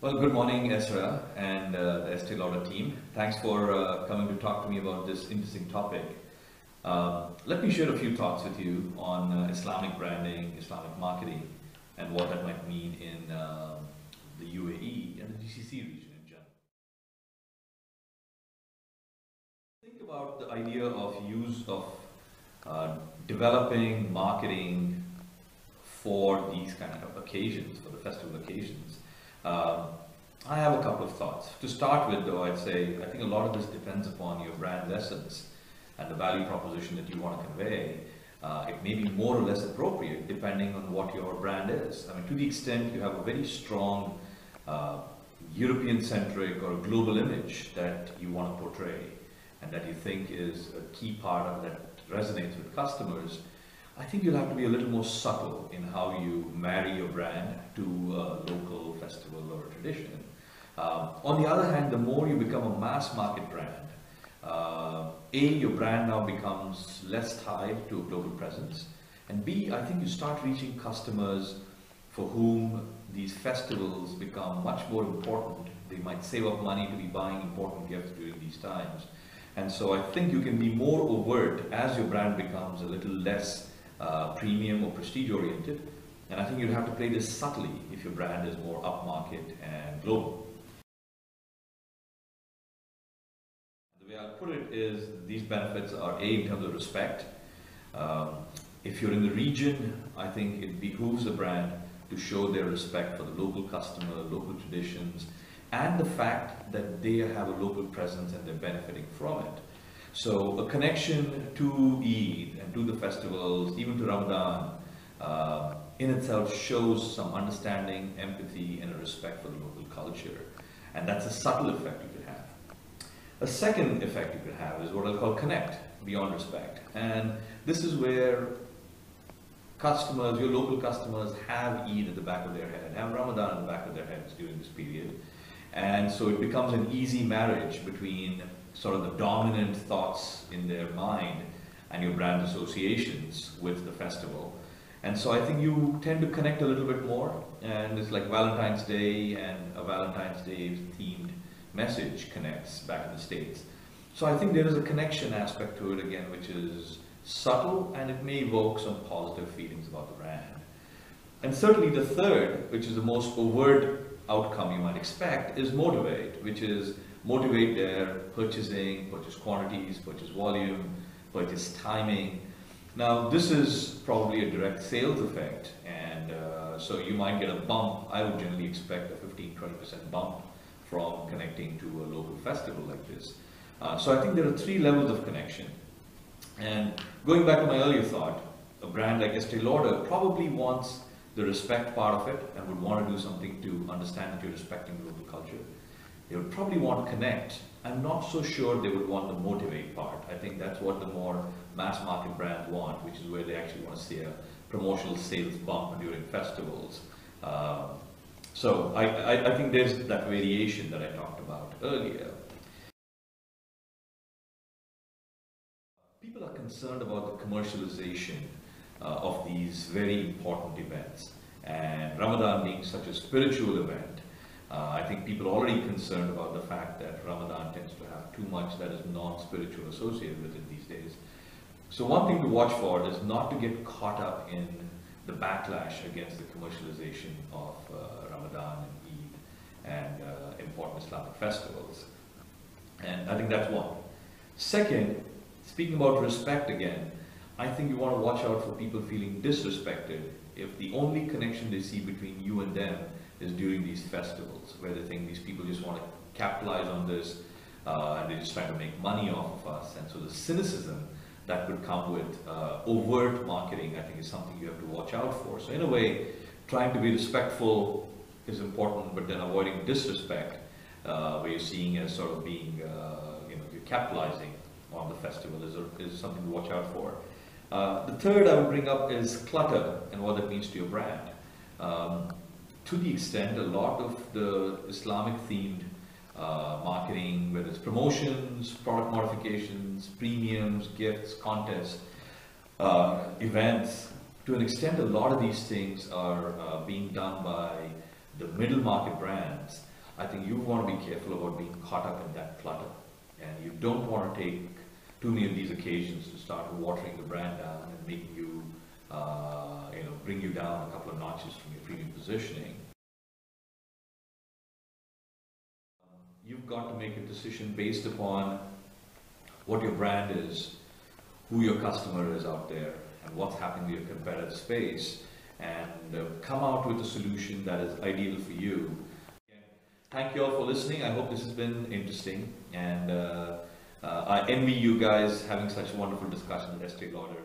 Well, good morning, Ezra and the Estee Lauder team. Thanks for coming to talk to me about this interesting topic. Let me share a few thoughts with you on Islamic branding, Islamic marketing, and what that might mean in the UAE and the GCC region in general. Think about the idea of use of developing marketing for these kind of occasions, for the festival occasions. I have a couple of thoughts. To start with though, I'd say I think a lot of this depends upon your brand essence and the value proposition that you want to convey. It may be more or less appropriate depending on what your brand is. I mean, to the extent you have a very strong European-centric or global image that you want to portray and that you think is a key part of that resonates with customers, I think you'll have to be a little more subtle in how you marry your brand to a local festival or a tradition. On the other hand, the more you become a mass market brand, your brand now becomes less tied to a global presence, and B, I think you start reaching customers for whom these festivals become much more important. They might save up money to be buying important gifts during these times. And so I think you can be more overt as your brand becomes a little less premium or prestige oriented, and I think you'd have to play this subtly if your brand is more upmarket and global. The way I'll put it is these benefits are in terms of respect. If you're in the region, I think it behooves a brand to show their respect for the local customer, local traditions, and the fact that they have a local presence and they're benefiting from it. So a connection to Eid and to the festivals, even to Ramadan, in itself shows some understanding, empathy, and a respect for the local culture. And that's a subtle effect you could have. A second effect you could have is what I'll call connect, beyond respect. And this is where customers, your local customers, have Eid at the back of their head, have Ramadan at the back of their heads during this period. And so it becomes an easy marriage between sort of the dominant thoughts in their mind and your brand associations with the festival. And so I think you tend to connect a little bit more, and it's like Valentine's Day, and a Valentine's Day themed message connects back in the States. So I think there is a connection aspect to it again, which is subtle, and it may evoke some positive feelings about the brand. And certainly the third, which is the most overt outcome you might expect, is motivate, which is motivate their purchasing, purchase quantities, purchase volume, purchase timing. Now this is probably a direct sales effect, and so you might get a bump. I would generally expect a 15-20% bump from connecting to a local festival like this. So I think there are three levels of connection. And going back to my earlier thought, a brand like Estee Lauder probably wants the respect part of it and would want to do something to understand that you're respecting the local culture. They would probably want to connect. I'm not so sure they would want the motivate part. I think that's what the more mass market brands want, which is where they actually want to see a promotional sales bump during festivals. So I think there's that variation that I talked about earlier. People are concerned about the commercialization of these very important events, and Ramadan being such a spiritual event. I think people are already concerned about the fact that Ramadan tends to have too much that is non-spiritual associated with it these days. So one thing to watch for is not to get caught up in the backlash against the commercialization of Ramadan and Eid and important Islamic festivals. And I think that's one. Second, speaking about respect again, I think you want to watch out for people feeling disrespected if the only connection they see between you and them is during these festivals, where they think these people just want to capitalize on this and they're just trying to make money off of us. And so the cynicism that could come with overt marketing, I think, is something you have to watch out for. So in a way, trying to be respectful is important, but then avoiding disrespect, where you're seeing as sort of being, you're capitalizing on the festival is something to watch out for. The third I would bring up is clutter and what that means to your brand. To the extent a lot of the Islamic themed marketing, whether it's promotions, product modifications, premiums, gifts, contests, events, to an extent a lot of these things are being done by the middle market brands. I think you want to be careful about being caught up in that clutter. And you don't want to take too many of these occasions to start watering the brand down and making you, bring you down a couple of notches from your premium positioning. You've got to make a decision based upon what your brand is, who your customer is out there, and what's happening to your competitive space, and come out with a solution that is ideal for you. Thank you all for listening. I hope this has been interesting, and I envy you guys having such wonderful discussions at Estee Lauder.